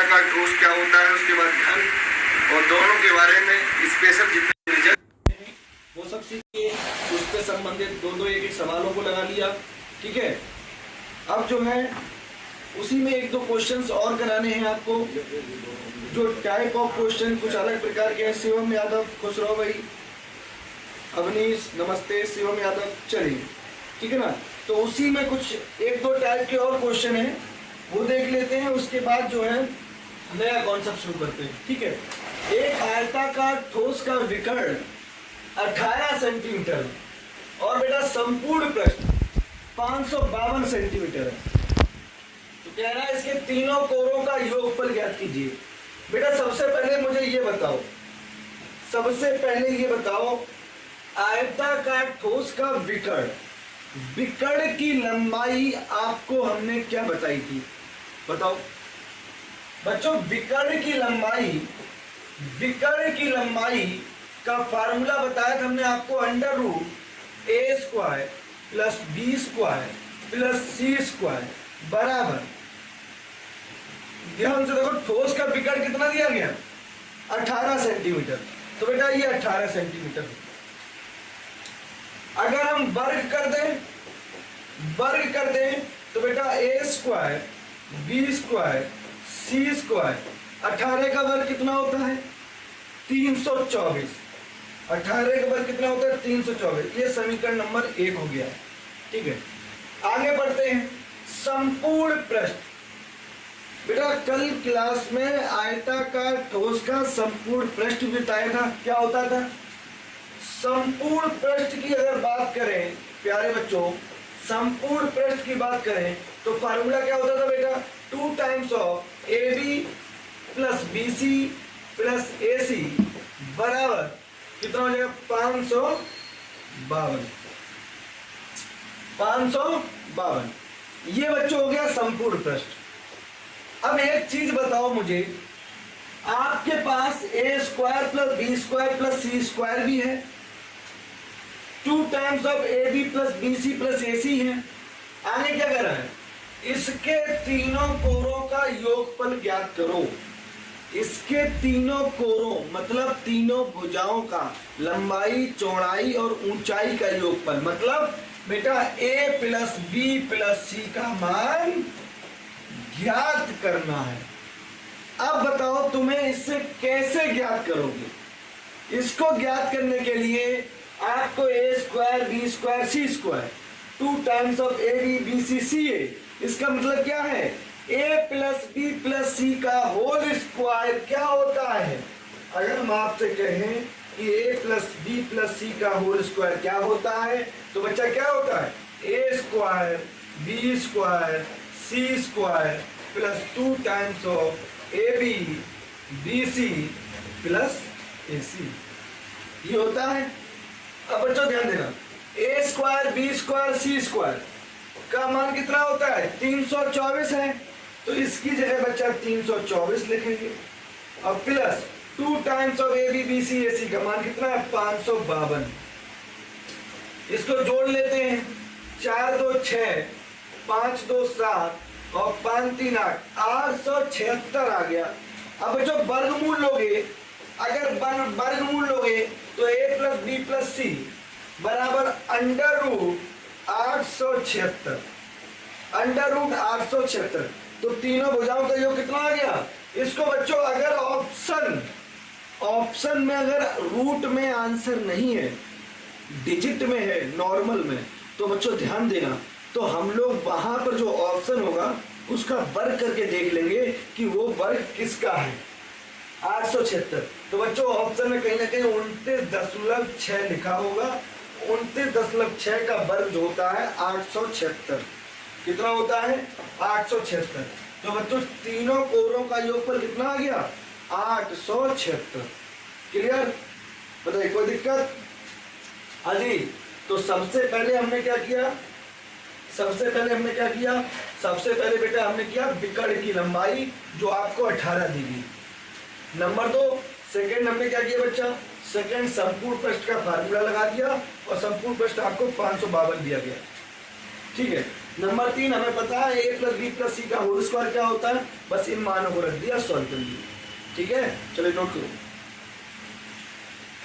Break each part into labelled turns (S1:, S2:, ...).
S1: आयताकार ठोस क्या होता है, उसके बाद घन, और दोनों के बारे में स्पेशल जितने रिजल्ट हैं वो सब सीखिए। उससे संबंधित दो एक एक सवालों को लगा लिया, ठीक है। अब जो है उसी में एक दो क्वेश्चंस और कराने हैं आपको, जो टाइप ऑफ क्वेश्चन कुछ अलग प्रकार के हैं। शिवम यादव, खुश रहो भाई। अवनीश नमस्ते, शिवम यादव, चलिए ठीक है ना। तो उसी में कुछ एक दो टाइप के और क्वेश्चन हैं, वो देख लेते हैं। उसके बाद जो है नया कॉन्सेप्ट शुरू करते हैं, ठीक है। एक आयताकार ठोस का विकर्ण 18 सेंटीमीटर और बेटा संपूर्ण पृष्ठ 552 सेंटीमीटर है। तो कह रहा है इसके तीनों कोरों का योगफल ज्ञात कीजिए। बेटा सबसे पहले मुझे ये बताओ, आयताकार ठोस का विकर्ण की लंबाई आपको हमने क्या बताई थी, बताओ बच्चों। विकर्ण की लंबाई का फार्मूला बताया था हमने आपको, √a² + b² + c² बराबर, ध्यान से देखो, ठोस का विकर्ण कितना दिया गया, 18 सेंटीमीटर। तो बेटा ये 18 सेंटीमीटर है। अगर हम वर्ग कर दें तो बेटा a² b² c², 18 का वर्ग कितना होता है, 324। 18 का वर्ग कितना होता है, 324। ये समीकरण नंबर 1 हो गया, ठीक है। आगे बढ़ते हैं, संपूर्ण पृष्ठ। बेटा कल क्लास में आयताकार ठोस का संपूर्ण पृष्ठ बताया था, क्या होता था। संपूर्ण पृष्ठ की अगर बात करें प्यारे बच्चों, संपूर्ण पृष्ठ की बात करें तो फार्मूला क्या होता था बेटा, 2 times of AB + BC + AC बराबर कितना हो जाएगा, 552। ये बच्चों हो गया संपूर्ण पृष्ठ। अब एक चीज बताओ मुझे, आपके पास a² + b² + c² भी है, 2 times of AB + BC + AC है। आगे क्या कर रहा है, इसके तीनों कोरों का योगफल ज्ञात करो। इसके तीनों कोरों मतलब तीनों भुजाओं का लंबाई, चौड़ाई और ऊंचाई का योगफल, मतलब बेटा a + b + c का मान ज्ञात करना है। अब बताओ तुम्हें इससे कैसे ज्ञात करोगे। इसको ज्ञात करने के लिए आपको a² b² c², 2 times of AB BC CA, इसका मतलब क्या है, a + b + c का होल स्क्वायर क्या होता है। अगर हम आपसे कहें कि a + b + c का होल स्क्वायर क्या होता है, तो बच्चा क्या होता है, a² b² c² + 2 times of AB BC + AC, ये होता है। अब बच्चों ध्यान देना, a² b² c² का मान कितना होता है, 324 है। तो इसकी जगह बच्चा 324 लिखेंगे, और plus 2 times of AB BC AC का मान कितना है, 552। इसको जोड़ लेते हैं, 4 2 6, 5 2 7 और 5 3 8, 876 आ गया। अब बच्चों वर्गमूल लोगे, अगर वर्गमूल लोगे तो a + b + c बराबर √876। तो तीनों भुजाओं का योग कितना आ गया। इसको बच्चों अगर ऑप्शन में अगर रूट में आंसर नहीं है, डिजिट में है, नॉर्मल में, तो बच्चों ध्यान देना, तो हम लोग वहां पर जो ऑप्शन होगा उसका वर्ग करके देख लेंगे कि वो वर्ग किसका है, 876। तो बच्चों ऑप्शन में कहीं ना कहीं 29.6 लिखा होगा। 29.6 का वर्ग जो होता है 876, कितना होता है, 876। तो बच्चों तीनों कोरों का योगफल कितना आ गया, 876। क्लियर, बताइए कोई दिक्कत। हाँ जी, तो सबसे पहले हमने क्या किया, सबसे पहले बेटा हमने किया विकर्ण की लंबाई जो आपको 18 दी गई। नंबर 2, सेकंड हमने क्या किया बच्चा, सेकंड संपूर्ण पृष्ठ का फार्मूला लगा दिया और संपूर्ण पृष्ठ आपको 552 दिया गया, ठीक है। नंबर 3 हमें पता है a प्लस बी प्लस सी का होल स्क्वायर क्या होता है, बस इन मानों को रख दिया, सॉल्व कर दिया। ठीक है, चलिए नोट करो,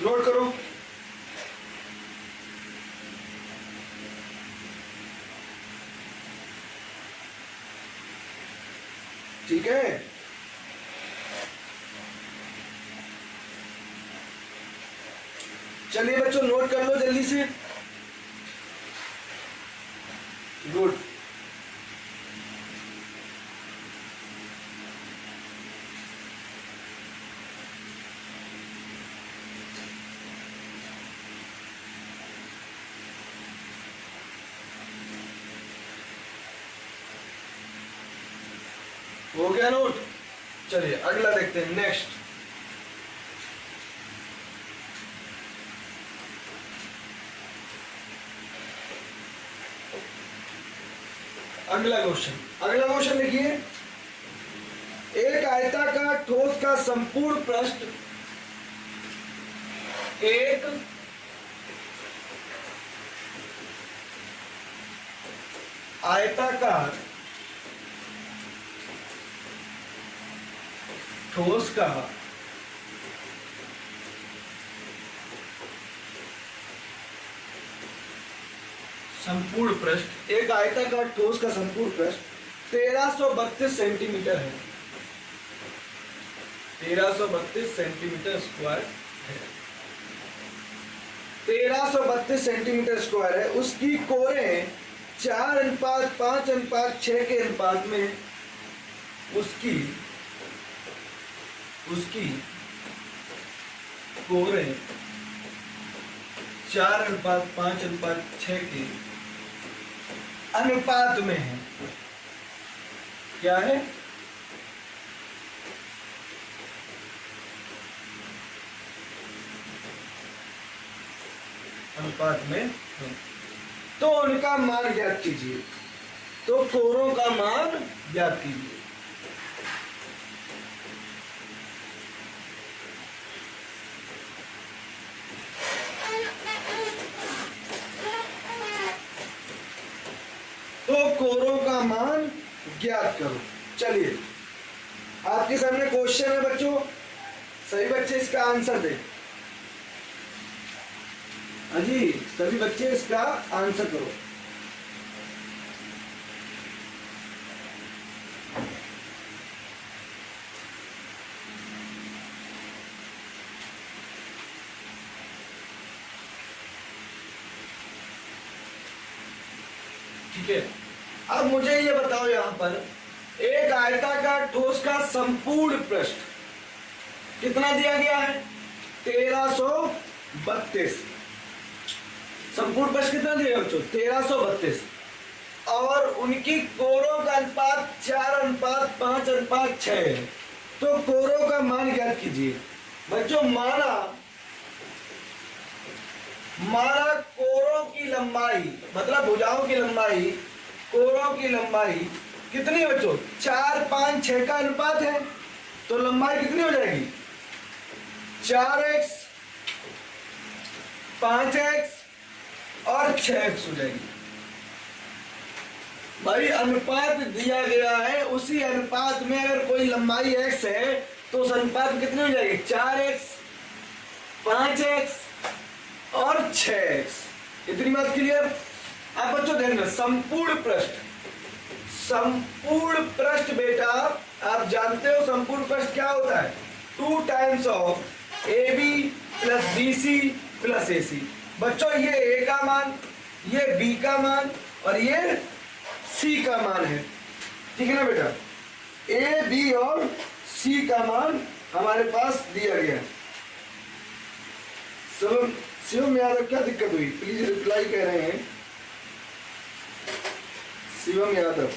S1: नोट करो। ठीक है, चलिए बच्चों नोट कर लो जल्दी से। गुड, हो गया नोट। चलिए अगला देखते हैं, नेक्स्ट। अगला क्वेश्चन देखिए, एक आयताकार ठोस का संपूर्ण पृष्ठ एक आयताकार ठोस का संपूर्ण पृष्ठ, एक आयताकार ठोस का संपूर्ण पृष्ठ 1332 सेंटीमीटर है, 1332 सेंटीमीटर स्क्वायर है, 1332 सेंटीमीटर स्क्वायर है। उसकी कोरें 4:5:6 के अनुपात में है। उसकी कोरें 4:5:6 के अनुपात में है। क्या है? अनुपात में है। तो उनका मान ज्ञात कीजिए, तो कोरों का मान ज्ञात कीजिए। तो कोरों का मान ज्ञात करो। चलिए आपके सामने क्वेश्चन है बच्चों, सभी बच्चे इसका आंसर दें। अजी सभी बच्चे इसका आंसर करो। ठीक है, अब मुझे ये बताओ, यहां पर एक आयताकार ठोस का संपूर्ण पृष्ठ कितना दिया गया है? 1332। संपूर्ण पृष्ठ कितना दिया गया बच्चों? 1332। और उनकी कोरों का अनुपात 4:5:6 है। तो कोरों का मान ज्ञात कीजिए बच्चों। माना कोरों की लंबाई, मतलब भुजाओं की लंबाई, कोरों की लंबाई कितनी बच्चों? 4:5:6 का अनुपात है। तो लंबाई कितनी हो जाएगी? 4x, 5x और 6x हो जाएगी। भाई अनुपात दिया गया है, उसी अनुपात में अगर कोई लंबाई x है तो उस अनुपात में कितनी हो जाएगी? 4x, 5x और 6x। इतनी बात क्लियर? आप बच्चों ध्यान रखें, संपूर्ण पृष्ठ बेटा आप जानते हो संपूर्ण पृष्ठ क्या होता है? 2 times of AB plus BC plus AC। बच्चों ये A का मान, ये B का मान और ये C का मान है। ठीक है ना बेटा? A, B और C का मान हमारे पास दिया गया है। शिवम यादव क्या दिक्कत हुई? प्लीज रिप्लाई कह रहे हैं शिवम यादव,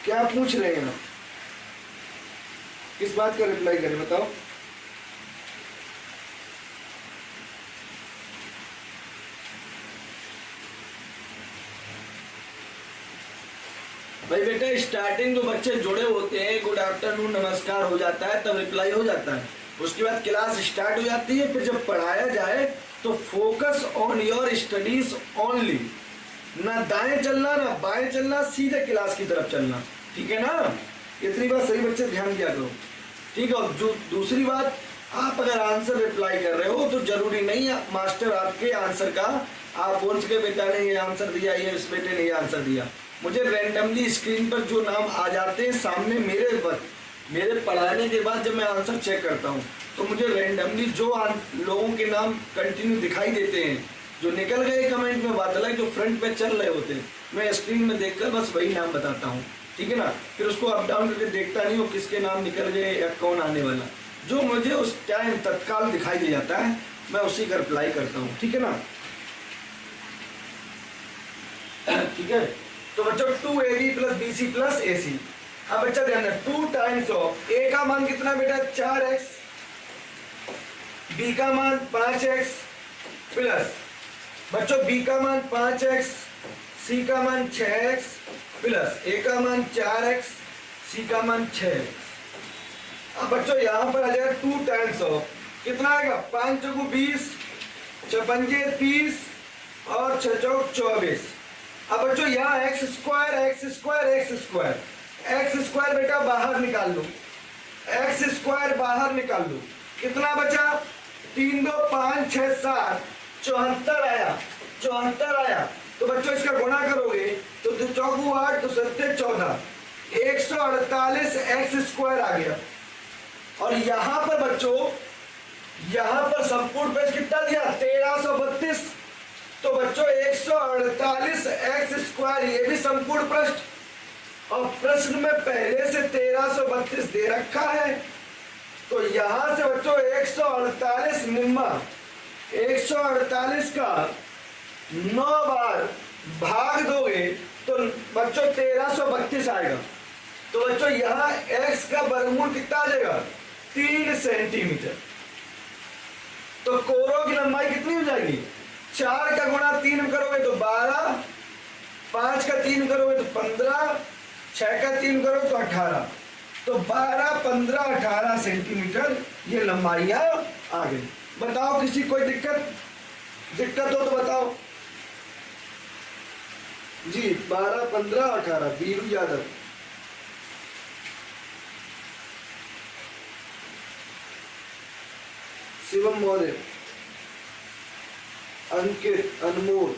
S1: क्या पूछ रहे हैं आप? किस बात का रिप्लाई करें बताओ? भाई बेटा स्टार्टिंग जो बच्चे जुड़े होते हैं, गुड आफ्टरनून नमस्कार हो जाता है, तब रिप्लाई हो जाता है। उसके बाद क्लास स्टार्ट हो जाती है, फिर जब पढ़ाया जाए तो focus on your studies only, ना दाएं चलना ना बाएं चलना, सीधे क्लास की तरफ चलना, ठीक है ना। इतनी बात सही बच्चे ध्यान दिया करो, ठीक है। और जो दूसरी बात, आप अगर आंसर रिप्लाई कर रहे हो तो जरूरी नहीं है मास्टर आपके आंसर का आप बोल सके बेटा ने ये आंसर दिया, ये इस बेटे ने ये आंसर दिया। मुझे रैंडमली स्क्रीन पर जो नाम आ जाते हैं सामने मेरे पढ़ाने के बाद जब मैं आंसर चेक करता हूँ तो मुझे रैंडमली जो लोगों के नाम कंटिन्यू दिखाई देते हैं, जो निकल गए कमेंट में बात अलग, जो फ्रंट पे चल रहे होते हैं, मैं स्क्रीन में देखकर बस वही नाम बताता हूँ, ठीक है ना। फिर उसको अप डाउन करके देखता नहीं हूँ किसके नाम निकल गए या कौन आने वाला, जो मुझे उस टाइम तत्काल दिखाई दे जाता है मैं उसी का रिप्लाई करता हूँ, ठीक है ना। ठीक है, तो बच्चों 2ab plus bc plus ac। अब बच्चा ध्यान दें, 2 टाइम्स ऑफ a का मान कितना बेटा 4x, b का मान 5x प्लस बच्चों b का मान 5x, c का मान 6x प्लस a का मान 4x, c का मान 6x। अब बच्चों यहां पर आ जाएगा 2 टाइम्स ऑफ कितना आएगा 5 चौको 20, 6 पंजे 30 और 6 चौक 24। अब बच्चों यहाँ एक्स स्क्वायर बेटा बाहर निकाल लो, एक्स स्क्वायर बाहर निकाल लो, कितना बचा 3 2 5 6 7 74 आया। तो बच्चों इसका गुणा करोगे तो 2 चौको 8 2 7 14, 148 एक्स स्क्वायर आ गया। और यहाँ पर बच्चों यहाँ पर संपूर्ण पेज कितना दिया 1332, तो बच्चों 148 एक्स स्क्वायर ये भी संपूर्ण पृष्ठ, और प्रश्न में पहले से 1332 दे रखा है, तो यहां से बच्चों 148 निम्मा 148 का 9 बार भाग दोगे तो बच्चों 1332 आएगा। तो बच्चों यहाँ x का वर्गमूल कितना आ जाएगा 3 सेंटीमीटर। तो कोरों की लंबाई कितनी हो जाएगी 4 का गुणा 3 करोगे तो 12, 5 का 3 करोगे तो 15, 6 का 3 करोगे तो 18, तो 12 15 18 सेंटीमीटर ये लंबाइयां आ गई। बताओ किसी कोई दिक्कत हो तो बताओ जी। 12 15 18 बीरू यादव, शिवम मौर्य, अंकित, अनमोल,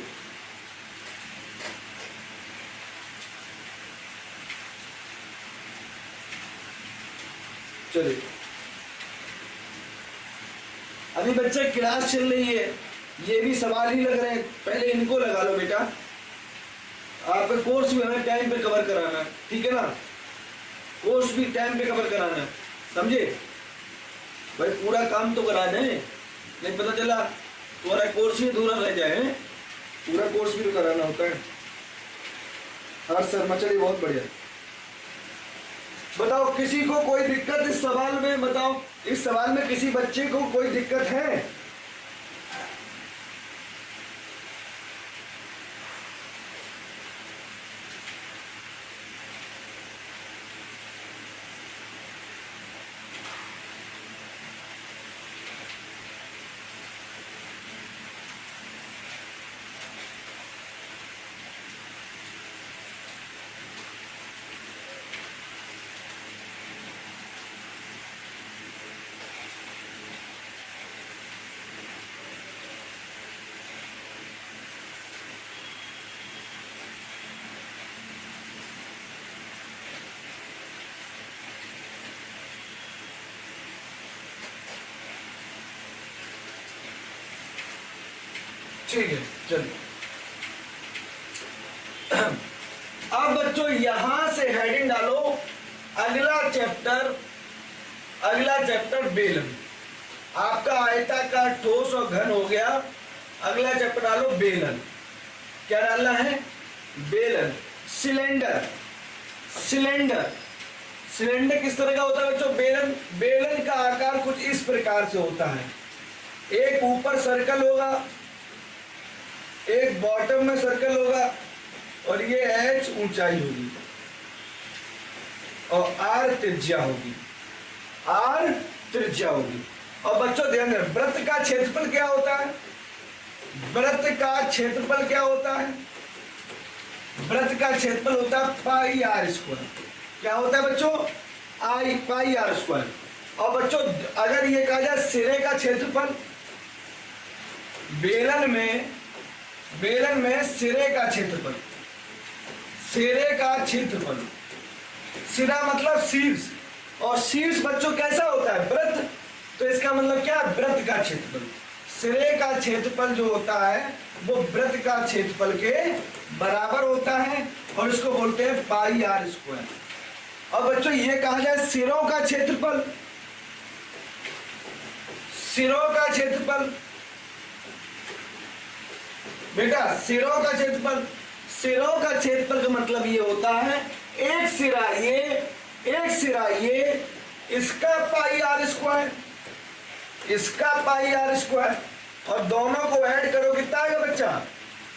S1: चलिए अभी बच्चे क्लास चल रही है, ये भी सवाल ही लग रहे हैं, पहले इनको लगा लो बेटा। आपका कोर्स भी हमें टाइम पे कवर कराना है, ठीक है ना, कोर्स भी टाइम पे कवर कराना है, समझे भाई, पूरा काम तो करा दें, नहीं पता चला तुम्हारा कोर्स ही अधूरा रह जाए, पूरा कोर्स भी तो कराना होता है। हर शर्मा चलिए बहुत बढ़िया। बताओ किसी को कोई दिक्कत इस सवाल में, बताओ इस सवाल में किसी बच्चे को कोई दिक्कत है? ठीक है चलिए। अब बच्चों यहां से हेडिंग डालो, अगला चैप्टर बेलन। आपका आयताकार ठोस और घन हो गया, अगला चैप्टर डालो बेलन। क्या डालना है? बेलन। सिलेंडर किस तरह का होता है बच्चों? बेलन का आकार कुछ इस प्रकार से होता है, एक ऊपर सर्कल होगा, एक बॉटम में सर्कल होगा, और ये h ऊंचाई होगी और r त्रिज्या होगी, और बच्चों ध्यान दें, वृत्त का क्षेत्रफल क्या होता है? वृत्त का क्षेत्रफल क्या होता है? वृत्त का क्षेत्रफल होता है पाई आर स्क्वायर। क्या होता है बच्चों? आई पाई आर स्क्वायर। और बच्चों अगर ये कहा जाए सिरे का क्षेत्रफल, बेलन में सिरे का क्षेत्रफल, सिरे का क्षेत्रफल, सिरा मतलब शीर्ष, और शीर्ष बच्चों कैसा होता है? वृत्त। तो इसका मतलब क्या? वृत्त का क्षेत्रफल। सिरे का क्षेत्रफल जो होता है वो वृत्त का क्षेत्रफल के बराबर होता है और इसको बोलते हैं पाई आर स्क्वायर। और बच्चों ये कहा जाए सिरों का क्षेत्रफल, सिरों का क्षेत्रफल, बेटा सिरों का क्षेत्रफल, सिरों का क्षेत्रफल का मतलब ये होता है एक सिरा ये, एक सिरा ये, इसका पाई आर स्क्वायर, इसका पाई आर स्क्वायर, और दोनों को ऐड करो कितना आएगा बच्चा?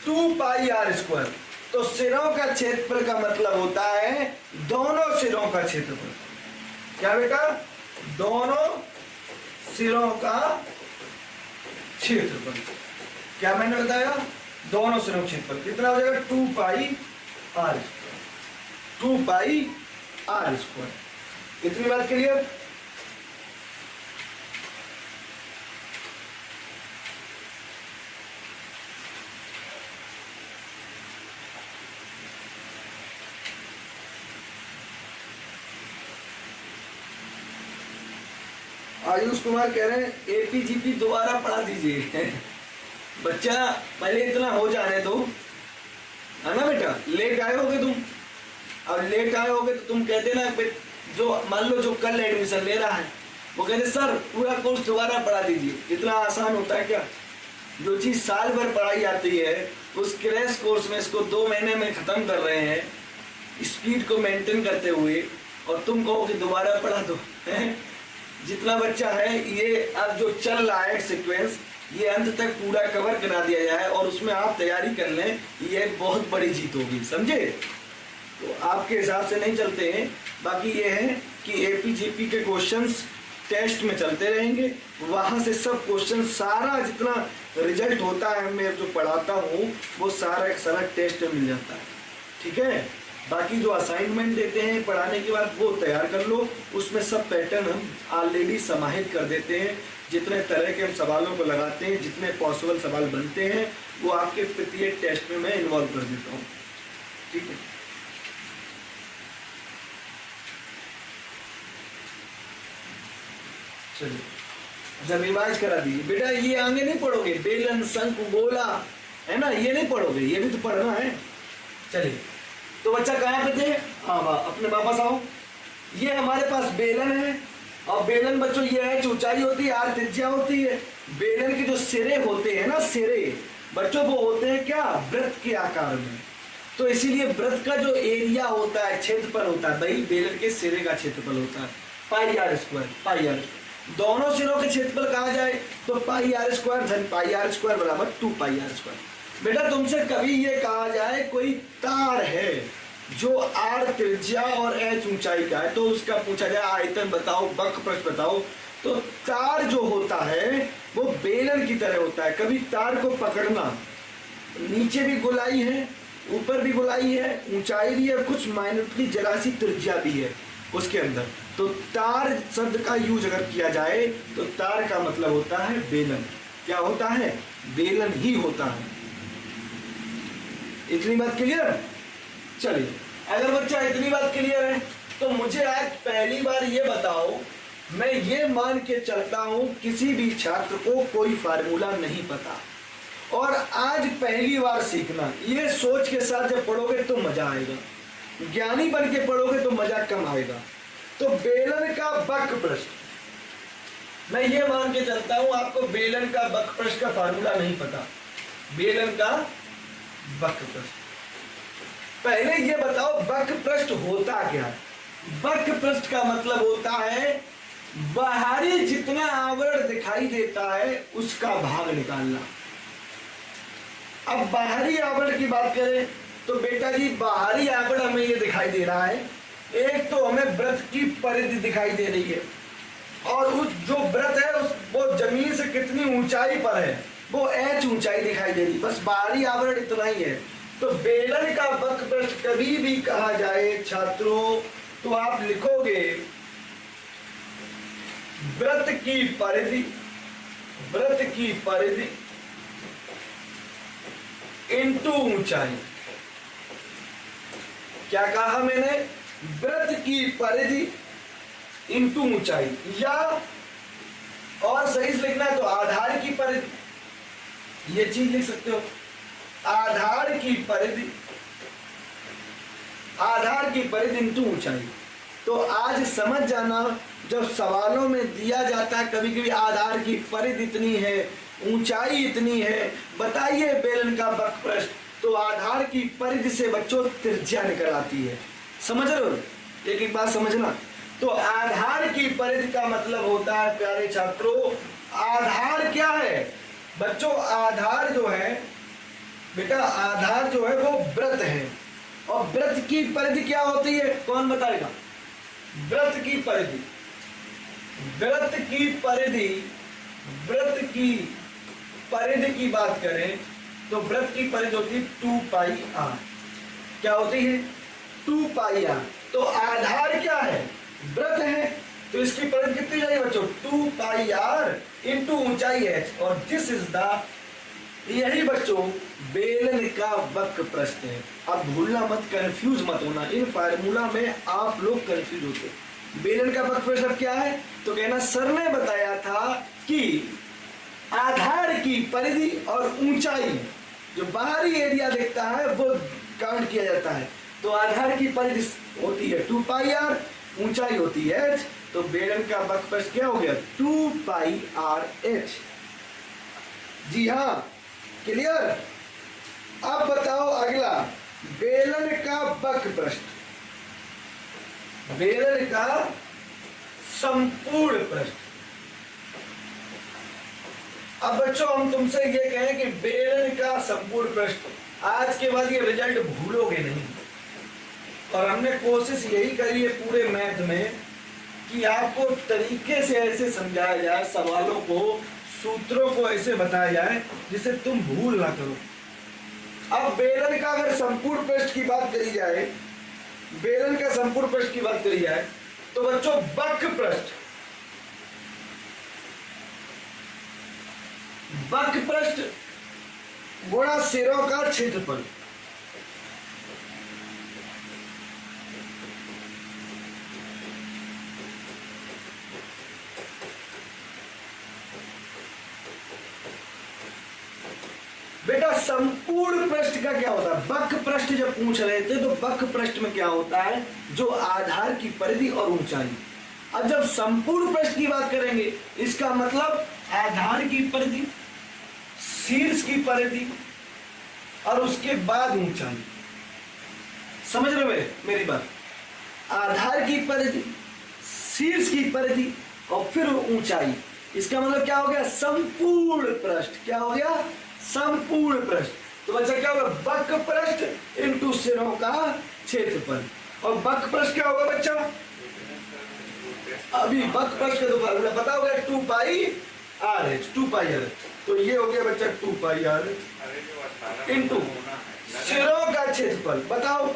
S1: 2 पाई आर स्क्वायर। तो सिरों का क्षेत्रफल का मतलब होता है दोनों सिरों का क्षेत्रफल। क्या बेटा? दोनों सिरों का क्षेत्रफल। क्या मैंने बताया? दोनों सिरों का क्षेत्रफल कितना हो जाएगा? 2 pi R square, 2 pi R square. इतनी बात क्लियर? आयुष कुमार कह रहे हैं एपीजीपी दोबारा पढ़ा दीजिए। बच्चा पहले इतना हो जाने दो, है ना बेटा? लेट आए होगे तुम, अब लेट आए होगे तो तुम कहते ना, जो मान लो जो कल एडमिशन ले रहा है वो कहते सर पूरा कोर्स दोबारा पढ़ा दीजिए। इतना आसान होता है क्या? जो चीज़ साल भर पढ़ाई जाती है उस क्रैश कोर्स में इसको 2 महीने में ख़त्म कर रहे हैं स्पीड को मेंटेन करते हुए, और तुम कहो कि दोबारा पढ़ा दो। जितना बच्चा है ये अब जो चल रहा है सीक्वेंस, ये अंत तक पूरा कवर करा दिया जाए और उसमें आप तैयारी कर लें, ये एक बहुत बड़ी जीत होगी, समझे? तो आपके हिसाब से नहीं चलते हैं। बाकी ये है कि एपीजीपी के क्वेश्चंस टेस्ट में चलते रहेंगे, वहाँ से सब क्वेश्चन सारा जितना रिजल्ट होता है मैं जो पढ़ाता हूँ वो सारा एक सारा टेस्ट में मिल जाता है, ठीक है? बाकी जो असाइनमेंट देते हैं पढ़ाने के बाद वो तैयार कर लो, उसमें सब पैटर्न हम ऑलरेडी समाहित कर देते हैं। जितने तरह के हम सवालों को लगाते हैं, जितने पॉसिबल सवाल बनते हैं वो आपके प्रत्येक टेस्ट में मैं इन्वॉल्व कर देता हूँ, ठीक है? चलिए अच्छा रिवाइज करा दीजिए बेटा। ये आगे नहीं पढ़ोगे, बेलन शंख गोला, है ना? ये नहीं पढ़ोगे, ये भी तो पढ़ना है। चलिए तो बच्चा कहाँ पे थे? हाँ अपने वापस आओ। ये हमारे पास बेलन है, और बेलन बच्चों ये है ऊंचाई होती है, आर त्रिज्या होती है। बेलन के जो सिरे होते हैं ना, सिरे बच्चों वो होते हैं क्या? वृत्त के आकार में। तो इसीलिए वृत्त का जो एरिया होता है, क्षेत्रफल होता है, वही बेलन के सिरे का क्षेत्रफल होता है, पाई आर स्क्वायर। पाई आर दोनों सिरों के क्षेत्रफल कहा जाए तो पाई आर स्क्वायर धन पाई आर स्क्वायर बराबर 2 पाई आर स्क्वायर। बेटा तुमसे कभी ये कहा जाए कोई तार है जो आर त्रिज्या और एच ऊंचाई का है, तो उसका पूछा जाए आयतन बताओ, वक्रपृष्ठ बताओ, तो तार जो होता है वो बेलन की तरह होता है। कभी तार को पकड़ना, नीचे भी गोलाई है, ऊपर भी गोलाई है, ऊंचाई भी है, कुछ माइन्यूटली जरा सी त्रिज्या भी है उसके अंदर। तो तार शब्द का यूज अगर किया जाए तो तार का मतलब होता है बेलन। क्या होता है? बेलन ही होता है। इतनी बात क्लियर? चलिए अगर बच्चा इतनी बात क्लियर है तो मुझे आज पहली बार ये बताओ, मैं ये मान के चलता हूं किसी भी छात्र को कोई फार्मूला नहीं पता और आज पहली बार सीखना, ये सोच के साथ जब पढ़ोगे तो मजा आएगा, ज्ञानी बन के पढ़ोगे तो मजा कम आएगा। तो बेलन का वक्रपृष्ठ, मैं ये मान के चलता हूं आपको बेलन का वक्रपृष्ठ का फार्मूला नहीं पता। बेलन का वक्रपृष्ठ, पहले ये बताओ वक्रपृष्ठ होता क्या? वक्रपृष्ठ का मतलब होता है बाहरी जितना आवरण दिखाई देता है उसका भाग निकालना। अब बाहरी आवरण की बात करें तो बेटा जी बाहरी आवरण हमें ये दिखाई दे रहा है, एक तो हमें वृत्त की परिधि दिखाई दे रही है और उस जो वृत्त है उस वो जमीन से कितनी ऊंचाई पर है वो h ऊंचाई दिखाई दे रही, बस बाहरी आवरण इतना ही है। तो बेलन का वक्रपृष्ठ कभी भी कहा जाए छात्रों तो आप लिखोगे वृत्त की परिधि, वृत्त की परिधि इंटू ऊंचाई। क्या कहा मैंने? वृत्त की परिधि इंटू ऊंचाई, या और सही से लिखना है तो आधार की परिधि, ये चीज लिख सकते हो, आधार की परिधि, आधार की परिधि इंटू ऊंचाई। तो आज समझ जाना, जब सवालों में दिया जाता है कभी कभी आधार की परिधि इतनी है, ऊंचाई इतनी है, बताइए बेलन का वक्रपृष्ठ, तो आधार की परिधि से बच्चों त्रिज्या निकल आती है। समझ रहे हो? एक बात समझना, तो आधार की परिधि का मतलब होता है प्यारे छात्रों, आधार क्या है बच्चों? आधार जो है बेटा, आधार जो है वो वृत्त है, और वृत्त की परिधि क्या होती है? कौन बताएगा? वृत्त की परिधि, वृत्त की परिधि, वृत्त की परिधि की बात करें तो वृत्त की परिधि होती है 2 पाई आर। क्या होती है? 2 पाई आर। तो आधार क्या है? वृत्त है, तो इसकी परिधि कितनी जाएगी बच्चों? 2 पाई आर इंटू ऊंचाई h, और दिस इज द, यही बच्चों बेलन का वक्रपृष्ठ है। अब भूलना मत, कंफ्यूज मत होना, इन फार्मूला में आप लोग कंफ्यूज होते। बेलन का वक्रपृष्ठ अब क्या है? तो कहना सर ने बताया था कि आधार की परिधि और ऊंचाई, जो बाहरी एरिया दिखता है वो काउंट किया जाता है। तो आधार की परिधि होती है 2 पाई आर, ऊंचाई होती है h, तो बेलन का वक्रपृष्ठ क्या हो गया? 2 पाई आर h। जी हाँ, क्लियर? अब बताओ अगला, बेलन का वक्रपृष्ठ, बेलन का संपूर्ण पृष्ठ। अब बच्चों हम तुमसे ये कहें कि बेलन का संपूर्ण पृष्ठ, आज के बाद ये रिजल्ट भूलोगे नहीं, और हमने कोशिश यही करी है पूरे मैथ में कि आपको तरीके से ऐसे समझाया जाए, सवालों को, सूत्रों को ऐसे बताया जाए जिसे तुम भूल ना करो। अब बेलन का अगर संपूर्ण पृष्ठ की बात करी जाए, बेलन का संपूर्ण पृष्ठ की बात करी जाए तो बच्चों वक्रपृष्ठ, वक्रपृष्ठ गुणा सिरों का क्षेत्रफल, बेटा संपूर्ण पृष्ठ का क्या होता है? वक्रपृष्ठ जब पूछ रहे थे तो वक्रपृष्ठ में क्या होता है? जो आधार की परिधि और ऊंचाई। अब जब संपूर्ण पृष्ठ की बात करेंगे, इसका मतलब आधार की परिधि, शीर्ष की परिधि और उसके बाद ऊंचाई। समझ रहे हो मेरी बात? आधार की परिधि, शीर्ष की परिधि और फिर ऊंचाई, इसका मतलब क्या हो गया? संपूर्ण पृष्ठ। क्या हो गया? संपूर्ण पृष्ठ। तो बच्चा क्या होगा? वक्रपृष्ठ इंटू सिरों का क्षेत्रफल। और वक्रपृष्ठ क्या होगा बच्चा? अभी वक्रपृष्ठ का तो फार्मूला पता होगा, 2 pi R H, 2 pi are. तो ये हो गया बच्चा 2 पाई आर इंटू सिरों का क्षेत्रफल। बताओ,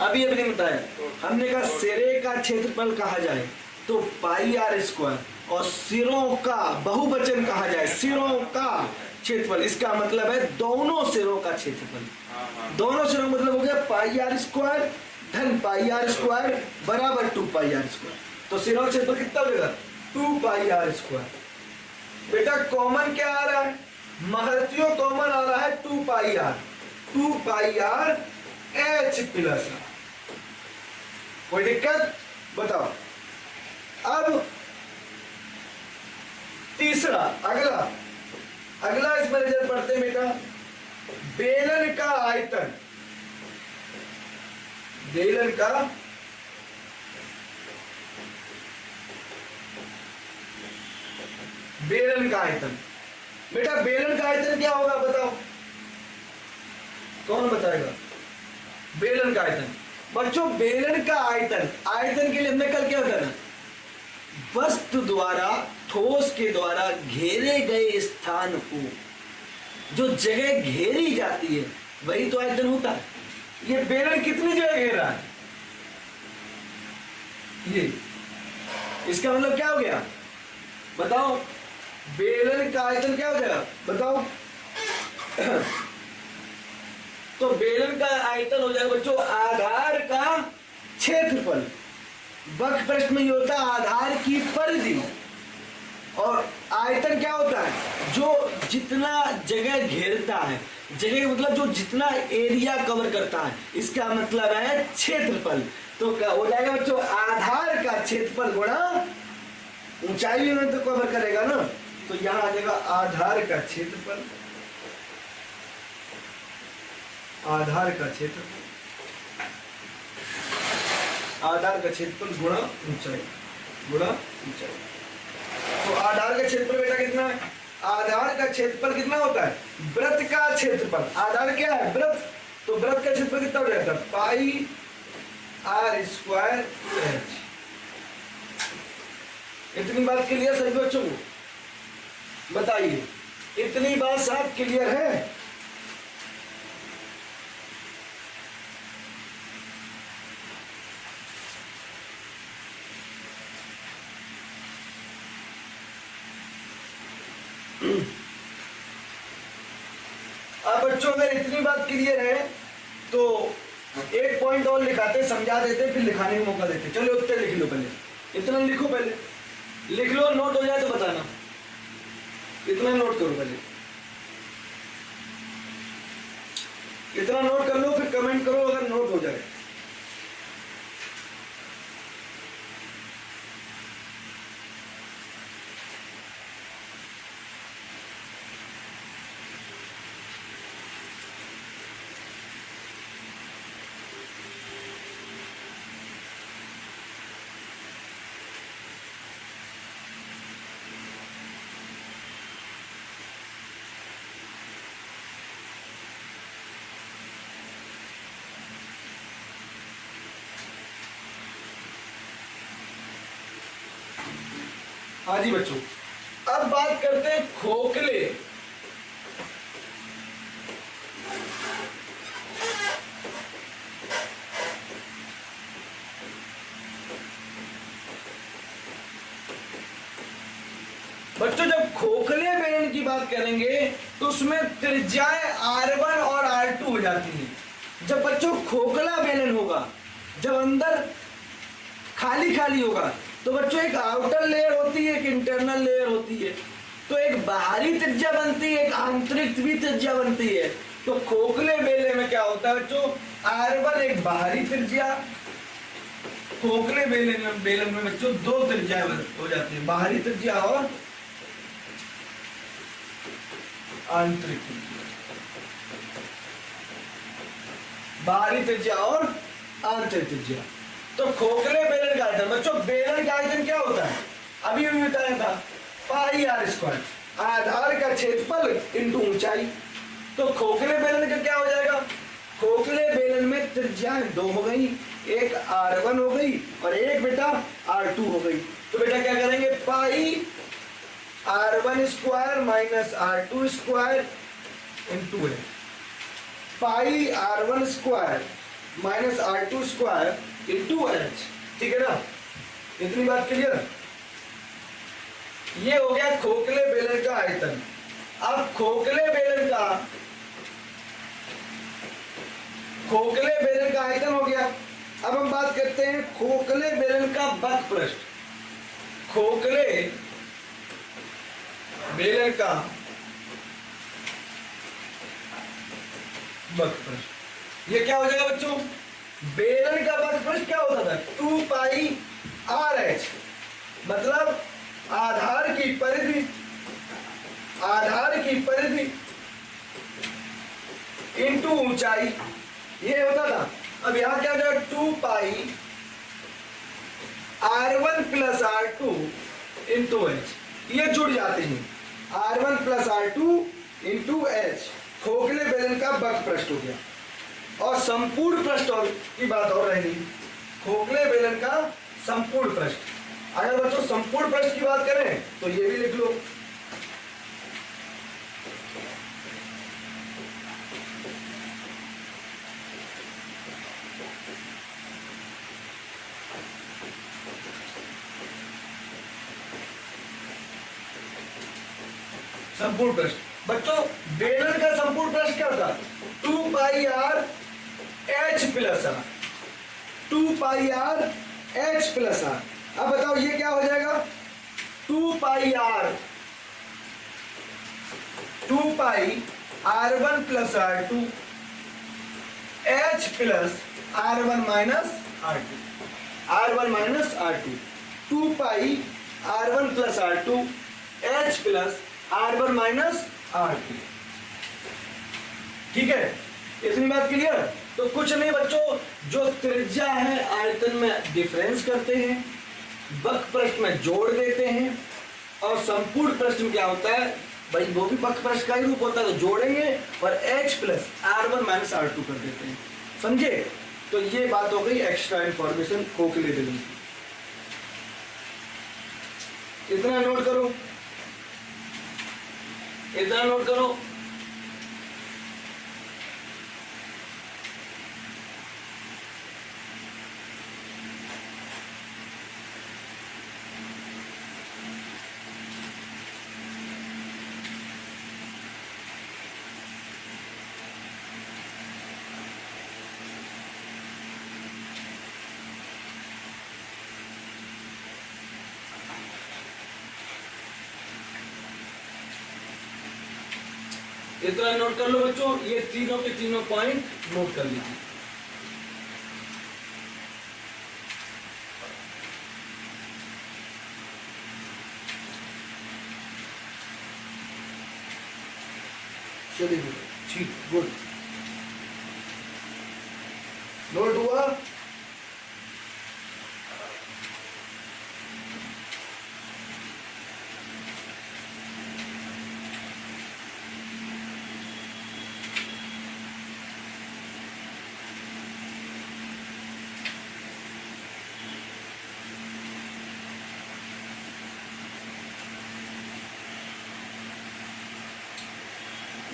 S1: अभी नहीं बताया, हमने कहा सिरे का क्षेत्रफल कहा जाए तो पाई आर स्क्वायर, और सिरों का बहुवचन कहा जाए सिरों का क्षेत्रफल, इसका मतलब है दोनों सिरों का क्षेत्रफल। दोनों सिरों मतलब हो गया पाई आर स्क्वायर धन पाई आर स्क्वायर बराबर 2 पाई आर स्क्वायर। तो सिरों का क्षेत्रफल कितना होगा? 2 पाई आर स्क्वायर। बेटा कॉमन क्या आ रहा है? महत्तियों कॉमन आ रहा है 2 pi R, 2 pi R H plus. कोई दिक्कत? बताओ। अब तीसरा, अगला इसमें रिजल्ट पढ़ते हैं बेटा। बेलन का आयतन, बेलन का आयतन। बेटा बेलन का आयतन क्या होगा बताओ, कौन बताएगा? बेलन का आयतन बच्चों, बेलन का आयतन, आयतन के लिए हमने कल क्या करना? वस्तु द्वारा ठोस के द्वारा घेरे गए स्थान को, जो जगह घेरी जाती है वही तो आयतन होता है। ये बेलन कितनी जगह घेर रहा है, ये इसका मतलब क्या हो गया बताओ, बेलन का आयतन क्या हो जाएगा बताओ। तो बेलन का आयतन हो जाएगा बच्चों आधार का क्षेत्रफल। वक्र प्रश्न में ये होता है आधार की परिधि, और आयतन क्या होता है जो जितना जगह घेरता है, जगह मतलब जो जितना एरिया कवर करता है, इसका मतलब है क्षेत्रफल। तो क्या हो जाएगा बच्चों आधार का क्षेत्रफल गुणा ऊंचाई में तो कवर करेगा ना, तो यहां आ जाएगा आधार का क्षेत्रफल, आधार का क्षेत्रफल, आधार का क्षेत्रफल गुणा ऊंचाई, गुणा ऊंचाई। तो आधार का क्षेत्रफल बेटा कितना है, आधार का क्षेत्रफल कितना होता है, वृत्त का क्षेत्रफल। आधार क्या है वृत्त, तो वृत्त का क्षेत्रफल कितना हो जाता है पाई आर स्क्वायर एच। इतनी बात क्लियर सभी बच्चों को बताइए, इतनी बात सब क्लियर है। अब बच्चों अगर इतनी बात क्लियर है तो एक पॉइंट और लिखाते, समझा देते, फिर लिखाने का मौका देते। चलो उत्तर लिख लो पहले, इतना लिखो, पहले लिख लो, नोट हो जाए तो बताना, इतना नोट करो पहले, इतना नोट कर लो फिर कमेंट करो अगर नोट हो जाए। हाँ जी बच्चों, अब बात करते हैं खोखले। बच्चों जब खोखले बेलन की बात करेंगे तो उसमें त्रिज्याएं R1 और R2 हो जाती हैं। जब बच्चों खोखला बेलन होगा, जब अंदर खाली खाली होगा, तो बच्चों एक आउटर लेयर होती है, एक इंटरनल लेयर होती है। तो एक बाहरी त्रिज्या बनती है, एक आंतरिक भी त्रिज्या बनती है। तो खोखले बेले में क्या होता है बच्चों, R1 एक बाहरी त्रिज्या, खोखले बेलन में बच्चों दो त्रिज्या हो जाती है, बाहरी त्रिज्या और आंतरिक त्रिज्या, बाहरी त्रिज्या और आंतरिक त्रिज्या। तो खोखले बेलन का आयतन बच्चों, बेलन का आयतन क्या होता है अभी भी बताया था, पाई आर स्क्वायर, आधार का क्षेत्रफल इंटू ऊंचाई। तो खोखले बेलन का क्या हो जाएगा, खोखले बेलन में त्रिज्याएं दो हो गई, एक R1 हो गई और एक बेटा R2 हो गई। तो बेटा क्या करेंगे, पाई R1 square minus R2 square into है, पाई R1 square minus R2 square into H. ठीक है ना, इतनी बात क्लियर। ये हो गया खोखले बेलन का आयतन। अब खोखले बेलन का आयतन हो गया। अब हम बात करते हैं खोखले बेलन का वक्र पृष्ठ। खोखले बेलन का वक्र पृष्ठ, ये क्या हो जाएगा बच्चों, बेलन का वक्र पृष्ठ क्या होता था, 2 पाई आर एच, मतलब आधार की परिधि इंटू ऊंचाई, ये होता था। अब यहां क्या हो जाएगा, 2 pi R1 plus R2 into H, ये जुड़ जाते हैं, R1 plus R2 into H. खोखले बेलन का वक्र पृष्ठ हो गया। और संपूर्ण पृष्ठ और की बात और रहेगी, खोखले बेलन का संपूर्ण पृष्ठ। अगर बच्चों संपूर्ण पृष्ठ की बात करें तो ये भी लिख लो, संपूर्ण पृष्ठ। बच्चों बेलन का संपूर्ण पृष्ठ क्या था? 2 pi R H plus R, 2 pi R H plus R. अब बताओ ये क्या हो जाएगा? 2 pi R, 2 pi R1 plus R2 H plus R1 minus R2, R1 minus R2, 2 pi R1 plus R2 H plus R1 minus R2। ठीक है, इतनी बात क्लियर? तो कुछ नहीं बच्चों, जो त्रिज्या है आयतन में डिफरेंस करते हैं, बक पृष्ठ में जोड़ देते हैं, और संपूर्ण पृष्ठ में क्या होता है भाई, वो भी बक पृष्ठ का ही रूप होता है, तो जोड़ेंगे और H plus R1 minus R2 कर देते हैं। समझे? तो ये बात हो गई एक्स्ट्रा इंफॉर्मेशन खोखले बेलन की। इतना नोट करो, इतना नोट करो। इतना नोट कर लो बच्चों, ये तीनों के तीनों पॉइंट नोट कर लीजिए। चलिए ठीक, गुड, नोट हुआ।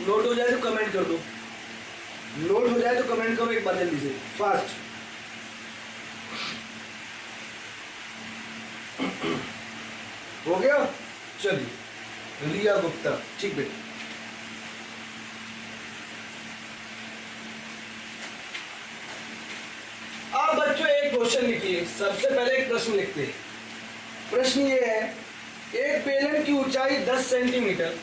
S1: नोट हो जाए तो कमेंट कर दो, नोट हो जाए तो कमेंट करो एक बार जल्दी से, फास्ट। हो गया? चलिए, रिया गुप्ता, ठीक बेटा। अब बच्चों एक क्वेश्चन लिखिए, सबसे पहले एक प्रश्न लिखते हैं। प्रश्न ये है, एक बेलन की ऊंचाई 10 सेंटीमीटर,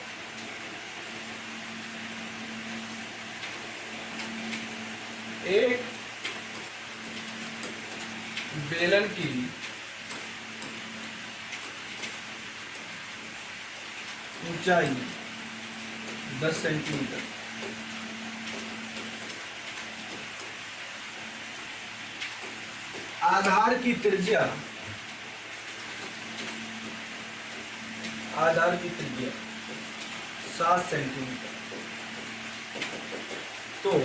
S1: एक बेलन की ऊंचाई 10 सेंटीमीटर, आधार की त्रिज्या, आधार की त्रिज्या 7 सेंटीमीटर, तो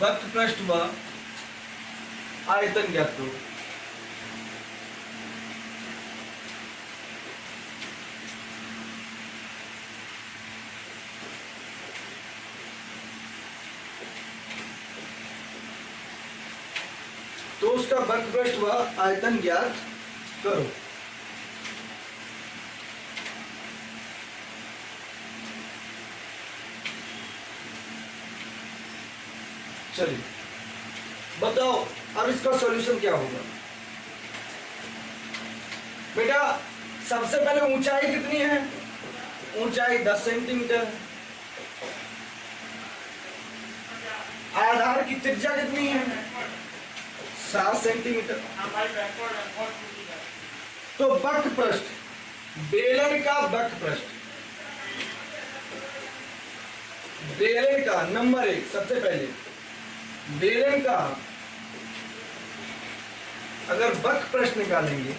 S1: वक्र पृष्ठ व आयतन ज्ञात करो। तो उसका वक्र पृष्ठ व आयतन ज्ञात करो। चलिए बताओ अब इसका सॉल्यूशन क्या होगा। बेटा सबसे पहले ऊंचाई कितनी है? ऊंचाई 10 सेंटीमीटर। आधार की त्रिज्या कितनी है? 7 सेंटीमीटर। तो वक्र पृष्ठ, बेलन का वक्र पृष्ठ, बेलन का नंबर 1, सबसे पहले बेलन का अगर वक्र पृष्ठ निकालेंगे,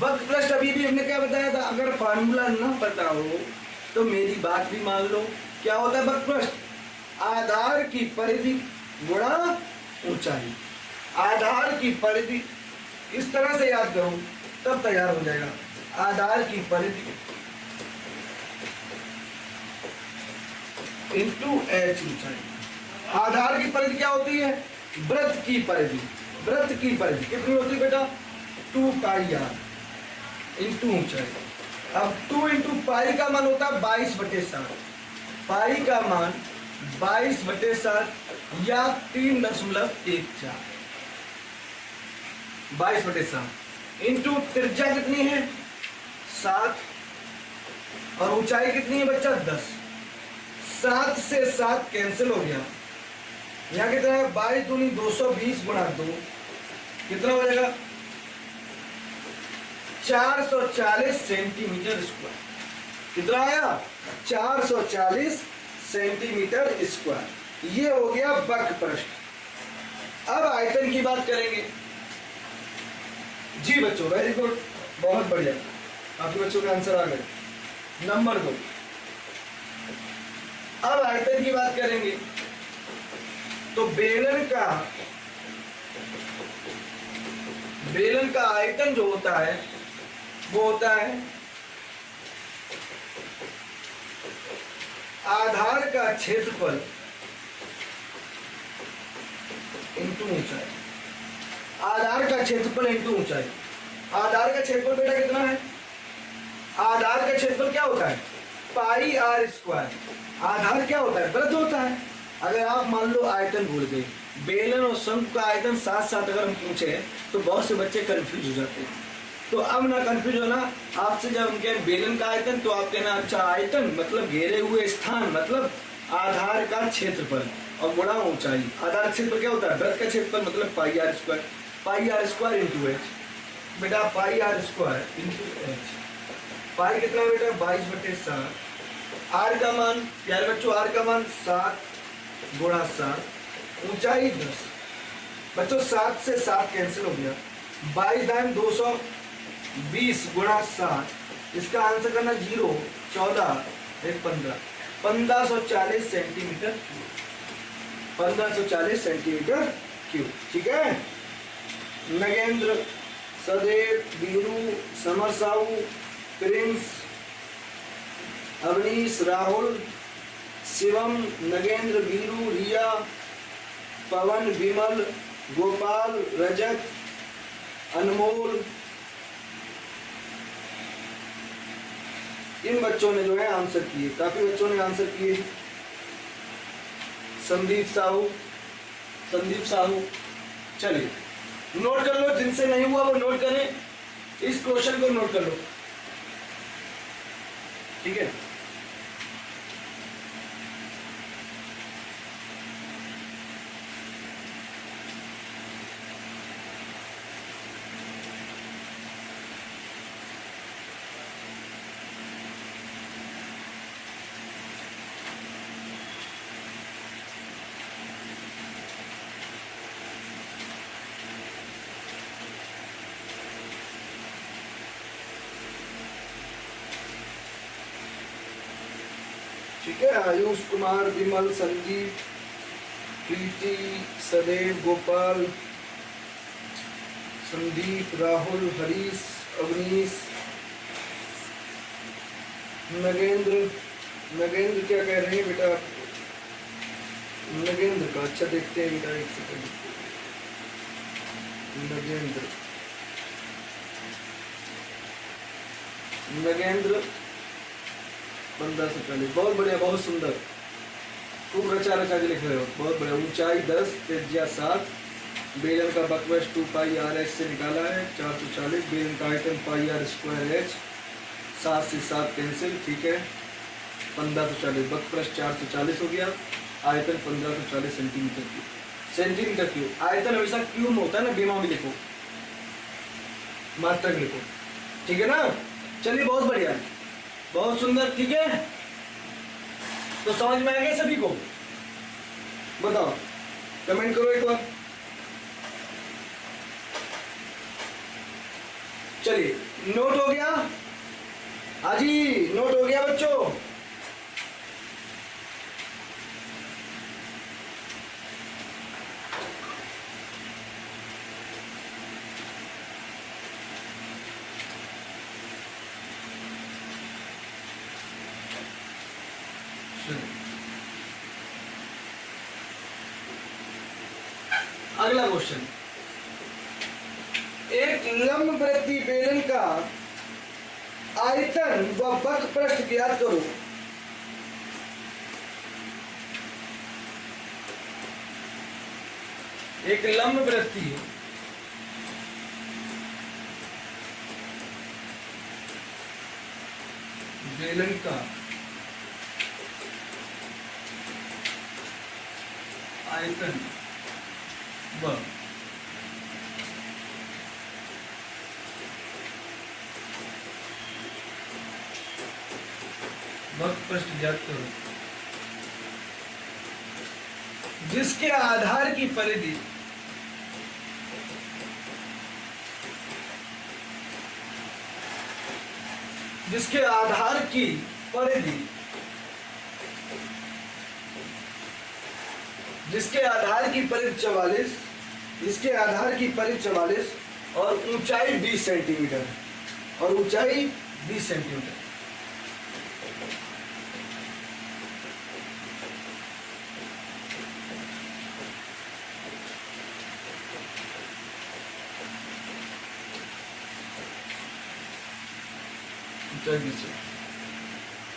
S1: वक्र पृष्ठ अभी भी हमने क्या बताया था, अगर फार्मूला ना पता हो तो मेरी बात भी मान लो। क्या होता है वक्र पृष्ठ? आधार की परिधि गुणा ऊंचाई। आधार की परिधि इस तरह से याद करो तब तैयार हो जाएगा। आधार की परिधि इंटू एच ऊंचाई। आधार की परिधि क्या होती है? वृत्त की परिधि। वृत्त की परिधि कितनी होती है बेटा? 2 पाई आर इंटू ऊंचाई। अब 2 इंटू पाई का मान होता है 22/7। पाई का मान 22/7 या 3.14। 22/7 इंटू त्रिज्या कितनी है? 7 और ऊंचाई कितनी है बच्चा? 10। 7 से 7 कैंसिल हो गया। यहाँ कितना है? 22 दूनी 220 गुणा 2 कितना हो जाएगा? 440 सेंटीमीटर स्क्वायर। कितना आया? 440 सेंटीमीटर स्क्वायर। ये हो गया वक्र पृष्ठ। अब आयतन की बात करेंगे। जी बच्चों, वेरी गुड, बहुत बढ़िया, आपके बच्चों के आंसर आ गए। नंबर 2। अब आयतन की बात करेंगे तो बेलन का आयतन जो होता है वो होता है आधार का क्षेत्रफल इंटू ऊंचाई। आधार का क्षेत्रफल इंटू ऊंचाई। आधार का क्षेत्रफल बेटा कितना है? आधार का क्षेत्रफल क्या होता है? पाई आर स्क्वायर। आधार क्या होता है? वृत्त होता है। अगर आप मान लो आयतन भूल गए, बेलन और शंकु का आयतन साथ साथ अगर हम पूछे तो बहुत से बच्चे कंफ्यूज हो जाते हैं। तो अब ना कंफ्यूज होना, आपसे जब हम कहें बेलन का आयतन तो आप कहना अच्छा आयतन मतलब घेरे हुए स्थान, मतलब आधार का क्षेत्रफल और गुणा ऊंचाई। आधार क्षेत्रफल क्या होता है? वृत्त का क्षेत्रफल मतलब pi R square. Pi R square into H. बेटा pi R square into H. Pi कितना है बेटा? 22/7। आर का मान प्यारे बच्चों, आर का मान 7 गुणा 7, ऊंचाई 10। बच्चों 7 से 7 कैंसिल हो गया। 22 दाएं 220 गुणा 7। इसका आंसर करना 0, 14, 1, 15, 1540 सेंटीमीटर। 1540 centimetre cube. ठीक है। नगेंद्र, सदेव, वीरू, समर साहू, प्रिंस, अवनीश, राहुल, शिवम, नगेंद्र, वीरू, रिया, पवन, विमल, गोपाल, रजत, अनमोल, इन बच्चों ने जो है आंसर किए। काफी बच्चों ने आंसर किए। संदीप साहू, चलिए नोट कर लो। जिनसे नहीं हुआ वो नोट करें, इस क्वेश्चन को नोट कर लो। ठीक है। ठीक है। आयुष कुमार, विमल, संजीव, प्रीति, सदैव, गोपाल, संदीप, राहुल, हरीश, अवनीश, नगेंद्र क्या कह रहे हैं बेटा? नगेंद्र का अच्छा देखते हैं बेटा, एक सेकंड। नगेंद्र 1540। बहुत बढ़िया, बहुत सुंदर, खूब रचा रचा के लिख रहे हो, बहुत बढ़िया। ऊंचाई 10, त्रिज्या 7, बेलन का बकवश 2 पाई आर एच से निकाला है 440। बेलन का आयतन पाई आर स्क्वायर एच। 7 से 7 कैंसिल। ठीक है। 1540 बकवश 440 हो गया। आयतन 1540 सेंटीमीटर क्यूब। आयतन हमेशा क्यूब में होता है ना, बीमा में लिखो, मात्रा में लिखो। ठीक है ना। चलिए बहुत बढ़िया, बहुत सुंदर। ठीक है, तो समझ में आ गया सभी को? बताओ, कमेंट करो एक बार। चलिए नोट हो गया? हाजी नोट हो गया बच्चों? अगला क्वेश्चन, एक लंबवृत्तीय बेलन का आयतन व बक पृष्ठ ज्ञात करो। एक लंबवृत्तीय बेलन का आयतन व बक पृष्ठ ज्ञात करो, जिसके आधार की परिधि जिसके आधार की परिधि जिसके आधार की परिधि 44, जिसके आधार की परिधि 44 और ऊंचाई 20 सेंटीमीटर और ऊंचाई 20 सेंटीमीटर।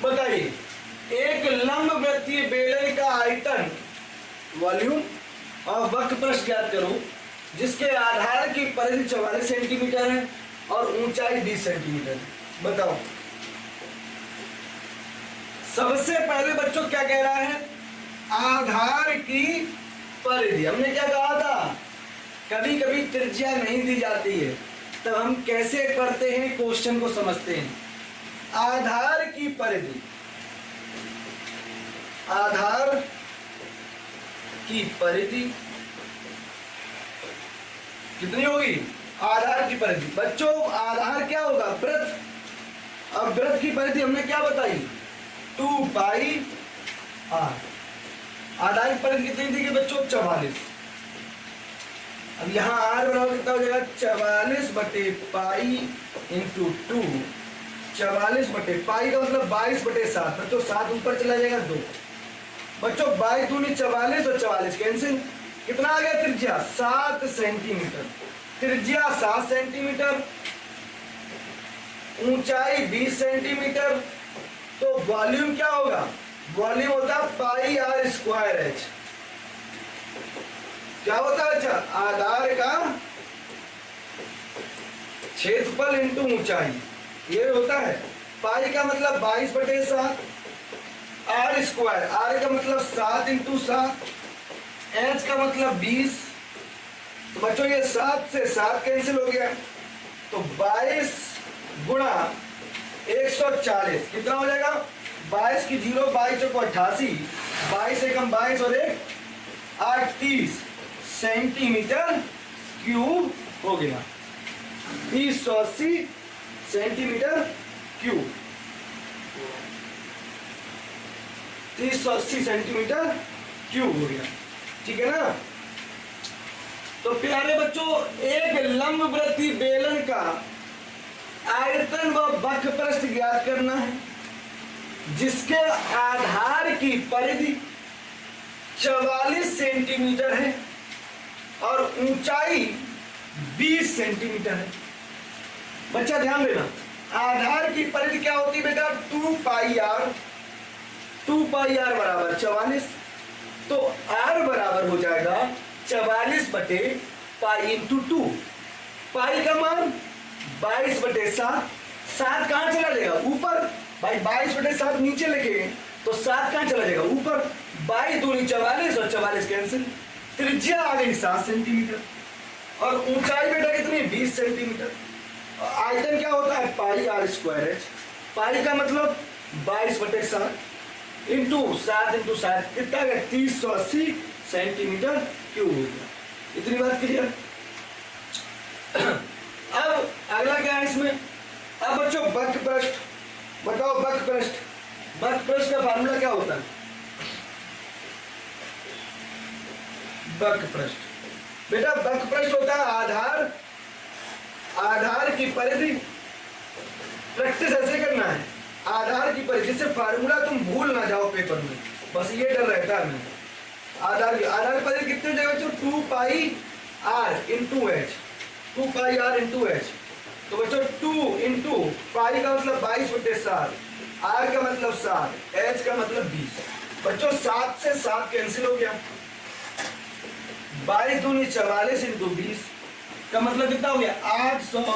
S1: बताइए, एक लंबवृत्तीय बेलन का आयतन, वॉल्यूम और वक्र पृष्ठ ज्ञात करो, जिसके आधार की परिधि 44 सेंटीमीटर है और ऊंचाई 20 सेंटीमीटर है। बताओ। सबसे पहले बच्चों क्या कह रहा है? आधार की परिधि। हमने क्या कहा था? कभी कभी त्रिज्या नहीं दी जाती है, तो हम कैसे करते हैं, क्वेश्चन को समझते हैं। आधार की परिधि, आधार की परिधि कितनी होगी? आधार की परिधि। बच्चों आधार क्या होगा? वृत्त। अब वृत्त की परिधि हमने क्या बताई? 2 पाई आर। आधार की परिधि कितनी थी बच्चों? 44। अब यहाँ आर बराबर कितना हो जाएगा? 44 बटे पाई इंटू 2। 44 बटे पाई का मतलब 22 बटे 7। बच्चों 7 ऊपर चला जाएगा 2। बच्चों 22 दूनी 44 और 44 कैंसिल। कितना आ गया त्रिज्या? 7 सेंटीमीटर। त्रिज्या 7 सेंटीमीटर, ऊंचाई 20 सेंटीमीटर। तो वॉल्यूम क्या होगा? वॉल्यूम होता पाई आर स्क्वायर एच। क्या होता है? अच्छा, आधार का क्षेत्रफल इंटू ऊंचाई, ये होता है। पाई का मतलब 22 बटे 7, आर स्क्वायर, आर का मतलब 7 इंटू 7, एच का मतलब 20। तो बच्चों ये 7 से 7 कैंसिल हो गया, तो 22 गुणा 140 कितना हो जाएगा? 22 की 0, 22 चौको 88, 22 एकम 22 और 1 8 30 सेंटीमीटर क्यूब हो गया। 380 सेंटीमीटर क्यूब, 380 सेंटीमीटर क्यूब हो गया। ठीक है ना? तो प्यारे बच्चों, एक लंबवृत्तीय बेलन का आयतन व वक्र पृष्ठ ज्ञात करना है, जिसके आधार की परिधि 44 सेंटीमीटर है और ऊंचाई 20 सेंटीमीटर है। बच्चा ध्यान देना, आधार की परिधि क्या होती है बेटा? 2 पाई आर। 2 पाई आर बराबर 44, तो आर बराबर हो जाएगा 44 बटे पाई इंटू 2। पाई का मान 22 बटे 7। 7 कहाँ चला जाएगा? ऊपर। भाई 22 बटे 7 नीचे लिखे तो 7 कहाँ चला जाएगा? ऊपर। 22 दूनी 44 और 44 कैंसिल। त्रिज्या आ गई 7 सेंटीमीटर और ऊंचाई बेटा कितनी? 20 सेंटीमीटर। आयतन क्या होता है? पाई आर स्क्वायर एच। पाई का मतलब 22 बटे 7 इंटू 7 इंटू 7 कितना गया? 380 सेंटीमीटर क्यूब हो गया। इतनी बात क्लियर? अब अगला क्या है इसमें? अब बच्चों वक्र पृष्ठ बताओ। वक्र पृष्ठ, वक्र पृष्ठ का फार्मूला क्या होता है? वक्र पृष्ठ बेटा, वक्र पृष्ठ होता है आधार की परिधि। प्रैक्टिस ऐसे करना है, आधार की परिधि से फार्मूला तुम भूल ना जाओ पेपर में, बस ये डर रहता है हमें। आधार की परिधि कितनी हो जाएगा बच्चों, 2 पाई r इंटू एच, 2 पाई r इंटू एच। तो बच्चों 2 इंटू पाई का मतलब 22/7, r का मतलब 7, h का मतलब 20। बच्चों 7 से 7 कैंसिल हो गया, 22 दूनी 44 इंटू 20 का मतलब कितना हो गया 880।